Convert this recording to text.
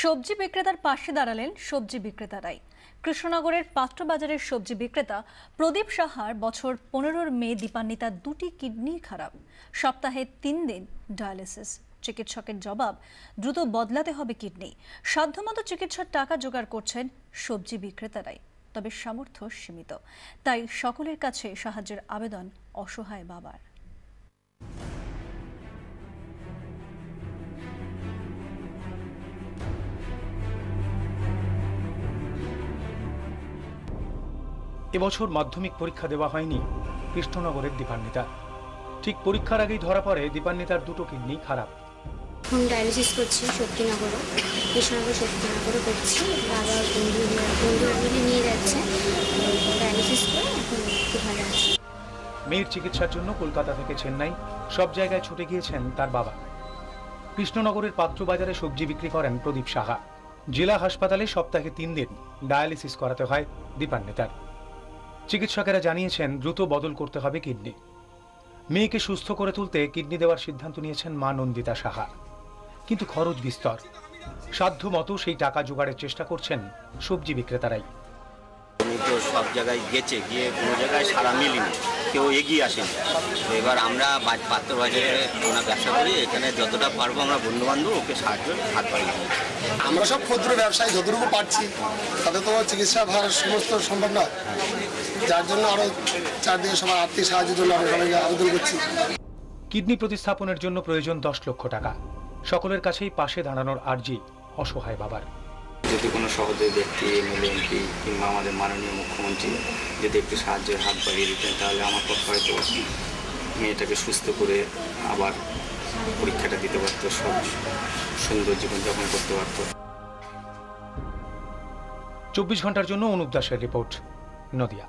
সবজি বিক্রেতার পাশে দাঁড়ালেন সবজি বিক্রেতারাই। কৃষ্ণনগরের পাত্রবাজারের সবজি বিক্রেতা প্রদীপ সাহার বছর 15 মে দীপান্বিতার দুটি কিডনি খারাপ। সপ্তাহে 3 দিন ডায়ালিসিস। চিকিৎসকের জবাব, দ্রুত বদলাতে হবে কিডনি। সাধ্যমতো চিকিৎসার টাকা জোগাড় করছেন সবজি বিক্রেতারাই, তবে সামর্থ্য সীমিত। তাই সকলের কাছে সাহায্যের আবেদন অসহায় বাবার। এবছর মাধ্যমিক পরীক্ষা দেওয়া হয়নি কৃষ্ণনগরের দীপান্বিতা। ঠিক পরীক্ষার আগেই ধরা পড়ে দীপান্বিতার দুটো কিডনি খারাপ। এখন ডায়ালিসিস করছি শক্তিনগরও, কৃষ্ণনগর শক্তিনগরও করছি। বাবা বন্ধুরা মিলে নিয়ে যাচ্ছে, ডায়ালিসিস করে এখন একটু ভালো আছে। মেয়ের চিকিৎসার জন্য কলকাতা থেকে চেন্নাই সব জায়গায় ছুটে গিয়েছেন তার বাবা। কৃষ্ণনগরের পাত্রবাজারে সবজি বিক্রি করেন প্রদীপ সাহা। জেলা হাসপাতালে সপ্তাহে 3 দিন ডায়ালিসিস করাতে হয় দীপান্বিতার। চিকিৎসকেরা জানিয়েছেন দ্রুত বদল করতে হবে কিডনি। মেয়েকে সুস্থ করে তুলতে কিডনি দেওয়ার সিদ্ধান্ত নিয়েছেন মা নন্দিতা সাহা, কিন্তু খরচ বিস্তর। সাধ্য মতো সেই টাকা জোগাড়ের চেষ্টা করছেন সবজি বিক্রেতারাই। তো সব জায়গায় গিয়ে কোনো জায়গায় সারা মিলিনি, কেউ এগিয়ে আসেনি। তো এবার আমরা পাত্রবাজারে ওনার ব্যবসা করি, এখানে যতটা পারবো আমরা বন্ধুবান্ধব ওকে সাহায্য হাত বাড়িয়ে দিই। আমরা সব ক্ষুদ্র ব্যবসায়ী, যতটুকু পারছি তাতে তো চিকিৎসা ভার সমস্ত সম্ভব নয়, যার জন্য আরো চারদিকে সবার আর্থিক সাহায্যের জন্য আমরা সবাইকে আবেদন করছি। কিডনি প্রতিস্থাপনের জন্য প্রয়োজন 10 লক্ষ টাকা। সকলের কাছেই পাশে দাঁড়ানোর আর্জি অসহায় বাবার। যদি কোনো সহযোগী ব্যক্তি, এমএলএ, এমপি কিংবা আমাদের মাননীয় মুখ্যমন্ত্রী যদি একটু সাহায্যের হাত বাড়িয়ে দিতেন, তাহলে আমার পক্ষে হয়তো মেয়েটাকে সুস্থ করে আবার পরীক্ষাটা দিতে পারতো, সব সুন্দর জীবনযাপন করতে পারত। 24 ঘন্টার জন্য অনুপ দাসের রিপোর্ট, নদিয়া।